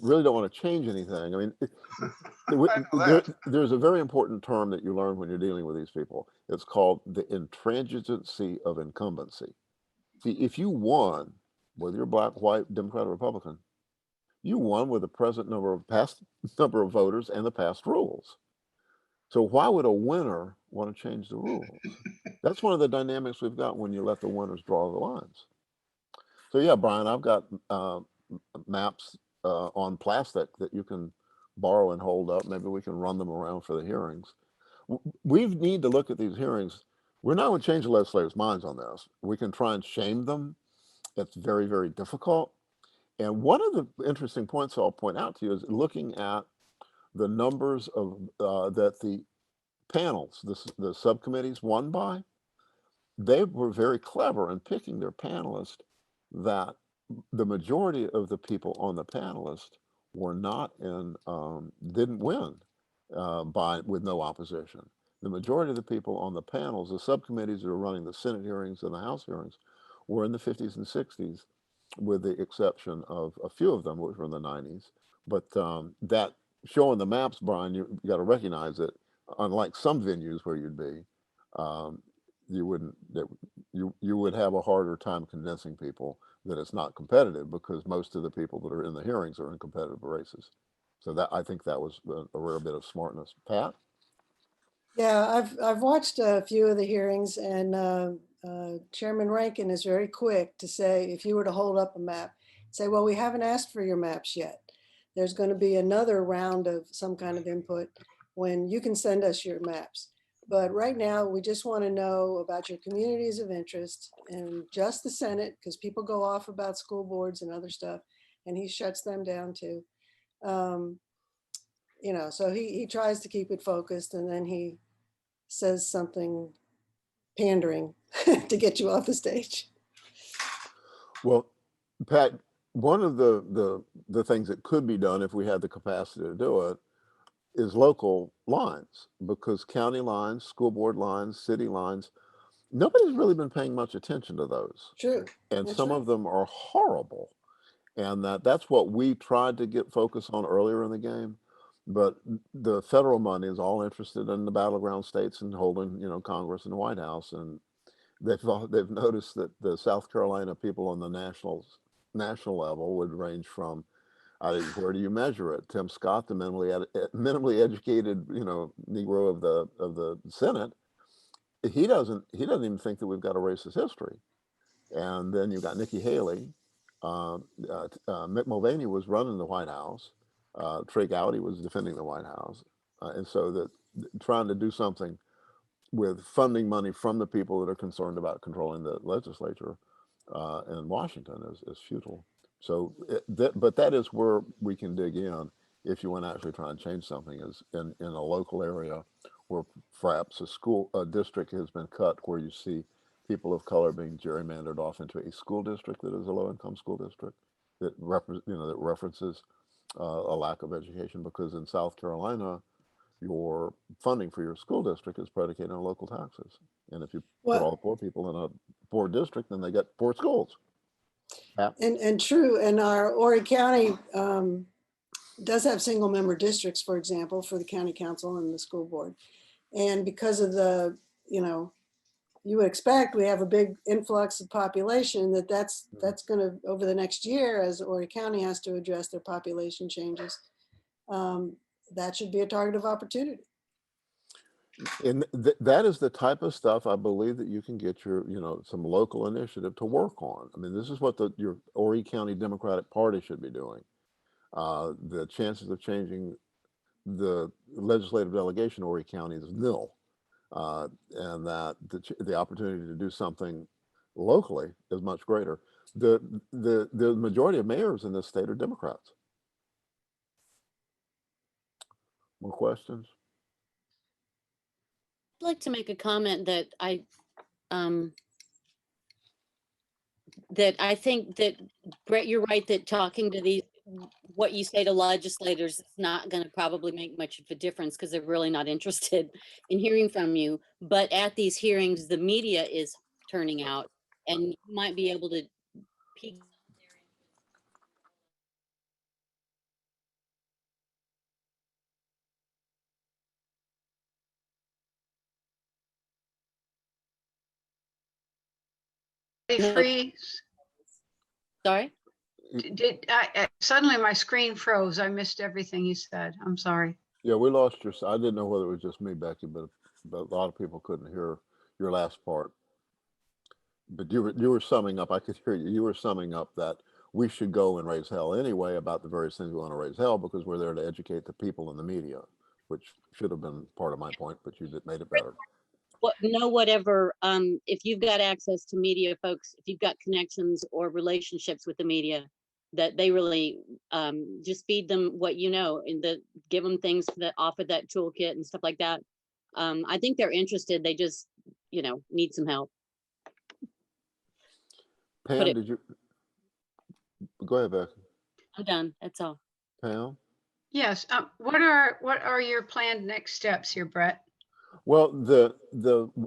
Speaker 1: really don't want to change anything. I mean, there's a very important term that you learn when you're dealing with these people. It's called the intransigency of incumbency. See, if you won, whether you're black, white, Democrat, or Republican, you won with the present past number of voters and the past rules. So why would a winner want to change the rules? That's one of the dynamics we've got when you let the winners draw the lines. So yeah, Brian, I've got maps on plastic that you can borrow and hold up. Maybe we can run them around for the hearings. We need to look at these hearings. We're not going to change the legislators' minds on this. We can try and shame them. It's very, very difficult. And one of the interesting points I'll point out to you is looking at the numbers of that the panels, the subcommittees won by. They were very clever in picking their panelists, that the majority of the people on the panelist were not didn't win with no opposition. The majority of the people on the panels, the subcommittees that are running the Senate hearings and the House hearings, were in the 50s and 60s, with the exception of a few of them which were in the 90s. But that showing the maps, Brian, you got to recognize that unlike some venues where you'd be, you would have a harder time convincing people that it's not competitive, because most of the people that are in the hearings are in competitive races. So that, I think that was a rare bit of smartness. Pat?
Speaker 5: Yeah, I've watched a few of the hearings, and Chairman Rankin is very quick to say, if you were to hold up a map, say, well, we haven't asked for your maps yet. There's going to be another round of some kind of input when you can send us your maps. But right now, we just want to know about your communities of interest and just the Senate, because people go off about school boards and other stuff, and he shuts them down too. You know, so he tries to keep it focused, and then he says something pandering to get you off the stage.
Speaker 1: Well, Pat, one of the things that could be done if we had the capacity to do it is local lines, because county lines, school board lines, city lines, nobody's really been paying much attention to those.
Speaker 5: True.
Speaker 1: And
Speaker 5: That's
Speaker 1: some
Speaker 5: right.
Speaker 1: of them are horrible. And that's what we tried to get focus on earlier in the game. But the federal money is all interested in the battleground states and holding, Congress and the White House. And they've noticed that the South Carolina people on the national level would range from, where do you measure it? Tim Scott, the minimally educated, Negro of the Senate, he doesn't even think that we've got a racist history. And then you've got Nikki Haley. Mick Mulvaney was running the White House. Trey Gowdy was defending the White House. And so that trying to do something with funding money from the people that are concerned about controlling the legislature in Washington is futile. So, but that is where we can dig in if you want to actually try and change something, is in a local area where perhaps a district has been cut, where you see people of color being gerrymandered off into a school district that is a low-income school district that that references a lack of education, because in South Carolina, your funding for your school district is predicated on local taxes. And if you put all the poor people in a poor district, then they get poor schools. Yeah.
Speaker 5: And true. And our Horry County does have single member districts, for example, for the county council and the school board. And because of the, you would expect, we have a big influx of population that's going to, over the next year, as Horry County has to address their population changes, that should be a target of opportunity.
Speaker 1: And that is the type of stuff I believe that you can get your, some local initiative to work on. I mean, this is what your Horry County Democratic Party should be doing. The chances of changing the legislative delegation of Horry County is nil. And that the opportunity to do something locally is much greater. The majority of mayors in this state are Democrats. More questions?
Speaker 6: I'd like to make a comment that I think that, Brett, you're right, that talking to what you say to legislators is not going to probably make much of a difference, because they're really not interested in hearing from you. But at these hearings, the media is turning out, and you might be able to pique No.
Speaker 7: Freeze.
Speaker 6: Sorry?
Speaker 7: Suddenly my screen froze. I missed everything you said. I'm sorry.
Speaker 1: Yeah, we lost I didn't know whether it was just me, Becky, but a lot of people couldn't hear your last part. But you were summing up, I could hear you. You were summing up that we should go and raise hell anyway about the various things we want to raise hell, because we're there to educate the people in the media, which should have been part of my point, but you made it better.
Speaker 6: Whatever, if you've got access to media folks, if you've got connections or relationships with the media, that they really just feed them what and give them things that offer that toolkit and stuff like that. I think they're interested. They just, need some help.
Speaker 1: Pam, did you go ahead, Becky?
Speaker 6: I'm done. That's all.
Speaker 1: Pam?
Speaker 7: Yes. What are your planned next steps here, Brett?
Speaker 1: Well,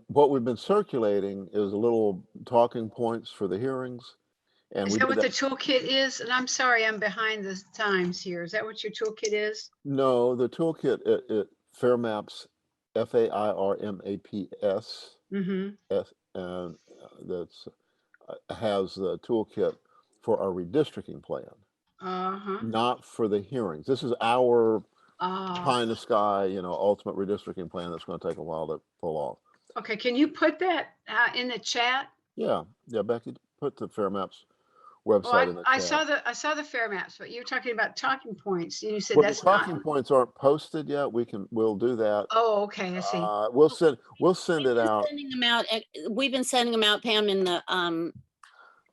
Speaker 1: what we've been circulating is a little talking points for the hearings. And
Speaker 7: is that what the toolkit is? And I'm sorry, I'm behind the times here. Is that what your toolkit is?
Speaker 1: No, the toolkit, it Fairmaps, FAIRMAPS, and that's has the toolkit for our redistricting plan, not for the hearings. This is our pie in the sky, ultimate redistricting plan that's going to take a while to pull off.
Speaker 7: Okay, can you put that in the chat?
Speaker 1: Yeah, Becky, put the Fairmaps website in the chat.
Speaker 7: I saw the Fairmaps, but you're talking about talking points. You said
Speaker 1: Well,
Speaker 7: that's
Speaker 1: the talking points aren't posted yet. We'll do that.
Speaker 7: Oh, okay, I see.
Speaker 1: We'll send it out.
Speaker 6: Sending them out. We've been sending them out, Pam, in the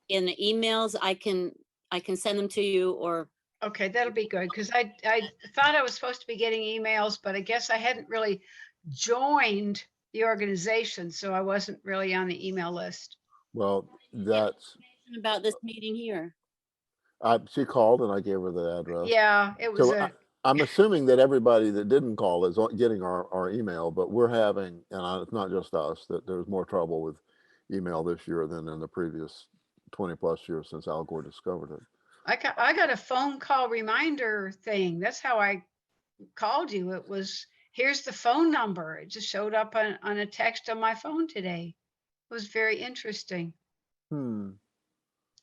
Speaker 6: emails. I can send them to you, or.
Speaker 7: Okay, that'll be good, because I thought I was supposed to be getting emails, but I guess I hadn't really joined the organization, so I wasn't really on the email list.
Speaker 1: Well, that's
Speaker 6: about this meeting here.
Speaker 1: She called and I gave her the address.
Speaker 7: Yeah, it was
Speaker 1: So I'm assuming that everybody that didn't call is getting our email, but we're having, and it's not just us, that there's more trouble with email this year than in the previous 20 plus years since Al Gore discovered it.
Speaker 7: I got a phone call reminder thing. That's how I called you. It was, here's the phone number. It just showed up on a text on my phone today. It was very interesting.
Speaker 1: Well,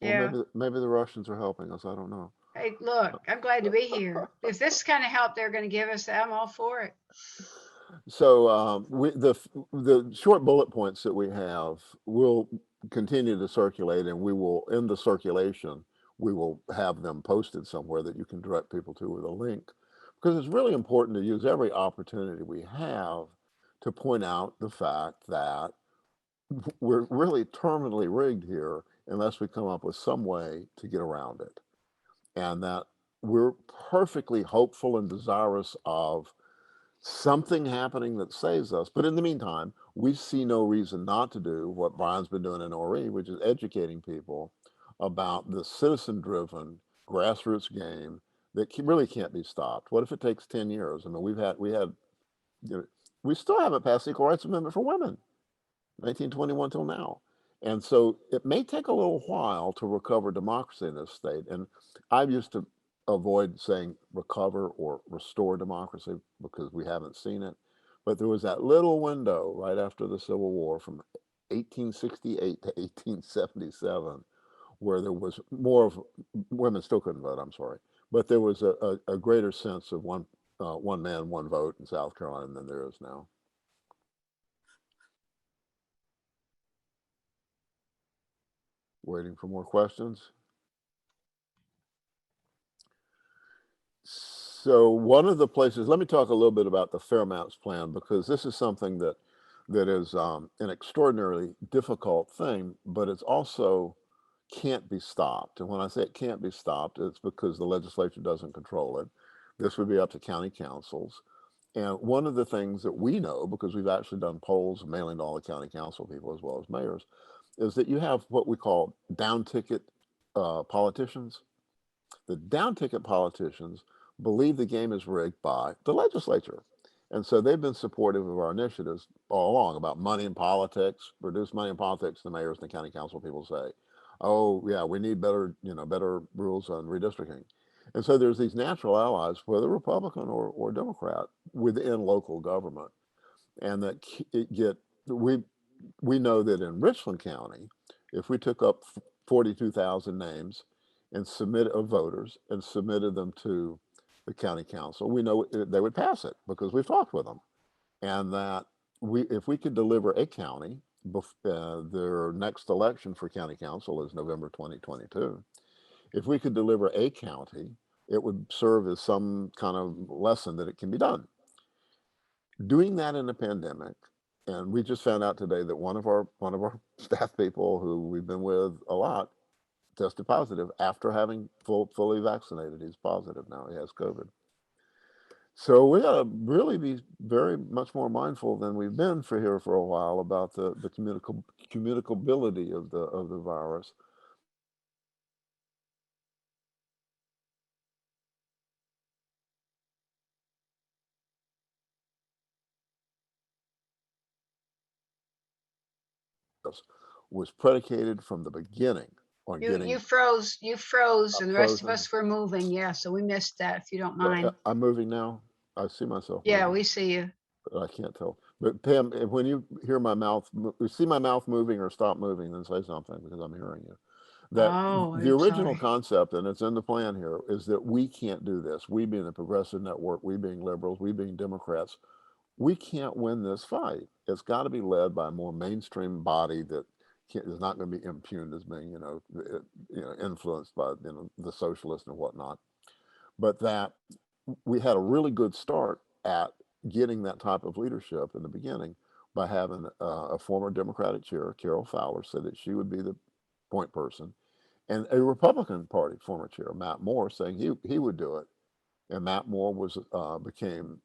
Speaker 7: Yeah.
Speaker 1: maybe the Russians are helping us. I don't know.
Speaker 7: Hey, look, I'm glad to be here. If this kind of help they're going to give us, I'm all for it.
Speaker 1: So the short bullet points that we have will continue to circulate, and we will, in the circulation, we will have them posted somewhere that you can direct people to with a link, because it's really important to use every opportunity we have to point out the fact that we're really terminally rigged here unless we come up with some way to get around it, and that we're perfectly hopeful and desirous of something happening that saves us. But in the meantime, we see no reason not to do what Brian's been doing in ORE, which is educating people about the citizen-driven grassroots game that really can't be stopped. What if it takes 10 years? I mean, we still haven't passed the Equal Rights Amendment for women, 1921 till now. And so it may take a little while to recover democracy in this state. And I used to avoid saying recover or restore democracy because we haven't seen it. But there was that little window right after the Civil War from 1868 to 1877 where there was more of women still couldn't vote, I'm sorry, but there was a greater sense of one man, one vote in South Carolina than there is now. Waiting for more questions. So one of the places, let me talk a little bit about the Fair Maps plan, because this is something that is an extraordinarily difficult thing, but it's also can't be stopped. And when I say it can't be stopped, it's because the legislature doesn't control it. This would be up to county councils. And one of the things that we know, because we've actually done polls mailing to all the county council people as well as mayors, is that you have what we call down ticket politicians. The down ticket politicians believe the game is rigged by the legislature. And so they've been supportive of our initiatives all along about money in politics, reduce money in politics. The mayors and the county council people say, oh yeah, we need better, better rules on redistricting. And so there's these natural allies, whether Republican or Democrat, within local government. And that we know that in Richland County, if we took up 42,000 names and of voters and submitted them to the county council, we know they would pass it because we've talked with them. And that if we could deliver a county, their next election for county council is November 2022. If we could deliver a county, it would serve as some kind of lesson that it can be done. Doing that in a pandemic, and we just found out today that one of our staff people who we've been with a lot tested positive after having fully vaccinated. He's positive now. He has COVID. So we got to really be very much more mindful than we've been for a while about the communicability of the virus. Was predicated from the beginning on getting.
Speaker 7: You froze, and the rest of us were moving. Yeah, so we missed that. If you don't mind.
Speaker 1: I'm moving now. I see myself.
Speaker 7: Yeah,
Speaker 1: moving.
Speaker 7: we see you.
Speaker 1: But I can't tell. But Pam, when you hear my mouth, you see my mouth moving or stop moving, then say something because I'm hearing you. That the original concept, and it's in the plan here, is that we can't do this. We being the Progressive Network, we being liberals, we being Democrats, we can't win this fight. It's got to be led by a more mainstream body that is not going to be impugned as being, influenced by the socialists and whatnot. But that we had a really good start at getting that type of leadership in the beginning by having a former Democratic chair, Carol Fowler, said that she would be the point person, and a Republican Party former chair, Matt Moore, saying he would do it. And Matt Moore became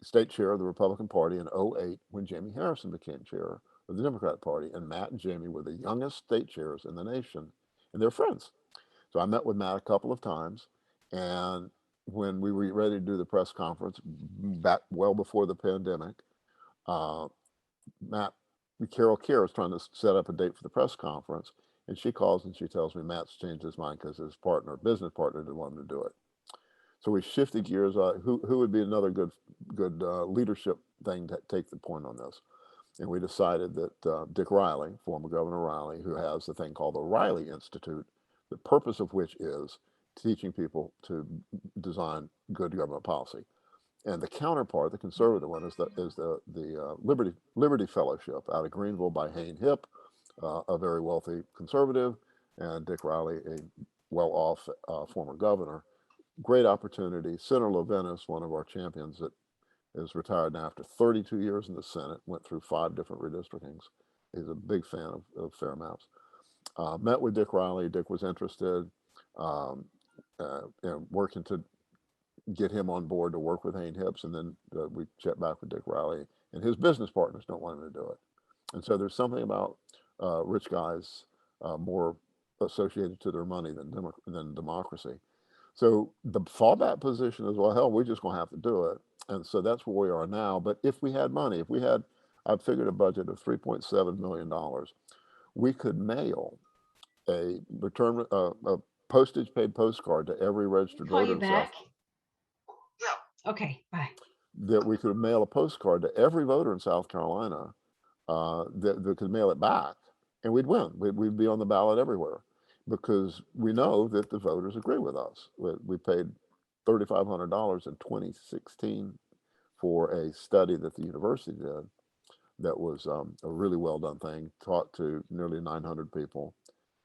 Speaker 1: state chair of the Republican Party in 2008 when Jamie Harrison became chair of the Democratic Party. And Matt and Jamie were the youngest state chairs in the nation, and they're friends. So I met with Matt a couple of times, and when we were ready to do the press conference back well before the pandemic, uh, Matt, Carol Kerr is trying to set up a date for the press conference, and she calls and she tells me Matt's changed his mind because his business partner, didn't want him to do it. So we shifted gears. Who would be another good leadership thing to take the point on this? And we decided that Dick Riley, former Governor Riley, who has the thing called the Riley Institute, the purpose of which is teaching people to design good government policy. And the counterpart, the conservative one, is the Liberty Fellowship out of Greenville by Hayne Hip, a very wealthy conservative, and Dick Riley, a well-off former governor. Great opportunity. Senator Levinas, one of our champions that is retired now after 32 years in the Senate, went through 5 different redistrictings. He's a big fan of fair maps. Met with Dick Riley. Dick was interested, working to get him on board to work with Hayne Hips, and then we checked back with Dick Riley, and his business partners don't want him to do it. And so there's something about rich guys more associated to their money than democracy. So the fallback position is, well, hell, we're just going to have to do it. And so that's where we are now. But if we had money, I've figured a budget of $3.7 million, we could mail a postage paid postcard to every registered
Speaker 7: Call
Speaker 1: voter
Speaker 7: you
Speaker 1: in South.
Speaker 7: back. Okay, bye.
Speaker 1: That we could mail a postcard to every voter in South Carolina that could mail it back, and we'd win. We'd be on the ballot everywhere because we know that the voters agree with us. We paid $3,500 in 2016 for a study that the university did that was a really well done thing, taught to nearly 900 people,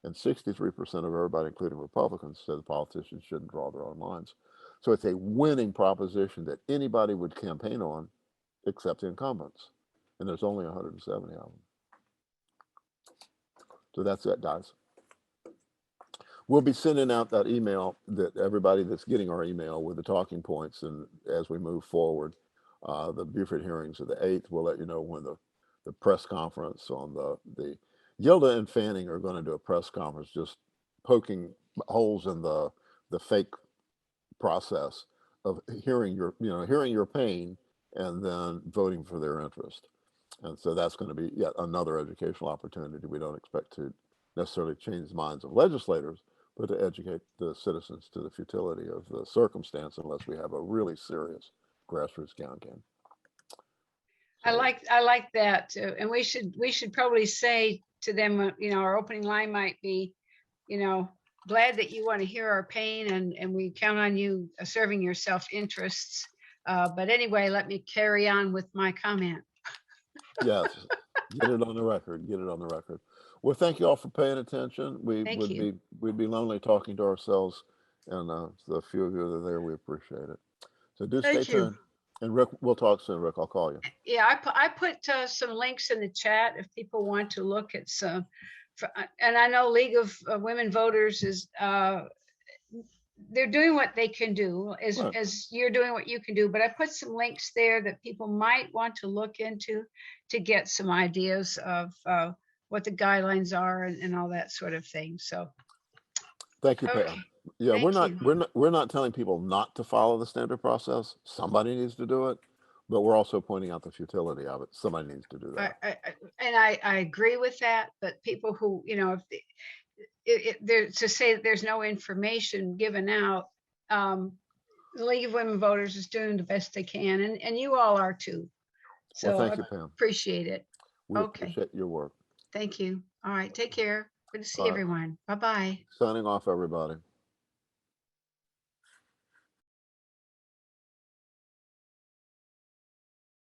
Speaker 1: and 63% of everybody, including Republicans, said the politicians shouldn't draw their own lines. So it's a winning proposition that anybody would campaign on except the incumbents. And there's only 170 of them. So that's it, guys. We'll be sending out that email that everybody that's getting our email with the talking points. And as we move forward, the Buford hearings are the 8th. We'll let you know when the press conference on the Gilda and Fanning are going to do a press conference, just poking holes in the fake process of hearing your pain and then voting for their interest. And so that's going to be yet another educational opportunity. We don't expect to necessarily change the minds of legislators, but to educate the citizens to the futility of the circumstance unless we have a really serious grassroots campaign.
Speaker 7: I like that, and we should probably say to them, our opening line might be, glad that you want to hear our pain, and we count on you serving your self-interests. But anyway, let me carry on with my comment.
Speaker 1: Yes, get it on the record. Get it on the record. Well, thank you all for paying attention. We'd be lonely talking to ourselves, and the few of you that are there, we appreciate it. So do stay tuned. And Rick, we'll talk soon. Rick, I'll call you.
Speaker 7: Yeah, I put some links in the chat if people want to look at some. And I know League of Women Voters is they're doing what they can do as you're doing what you can do. But I put some links there that people might want to look into to get some ideas of what the guidelines are and all that sort of thing. So
Speaker 1: thank you, Pam. Yeah, we're not telling people not to follow the standard process. Somebody needs to do it, but we're also pointing out the futility of it. Somebody needs to do that.
Speaker 7: I agree with that. But people who, if to say that there's no information given out, the League of Women Voters is doing the best they can, and you all are too. So
Speaker 1: well, thank you, Pam.
Speaker 7: Appreciate it.
Speaker 1: We appreciate your work.
Speaker 7: Thank you. All right, take care. Good to see everyone. Bye-bye.
Speaker 1: Signing off, everybody.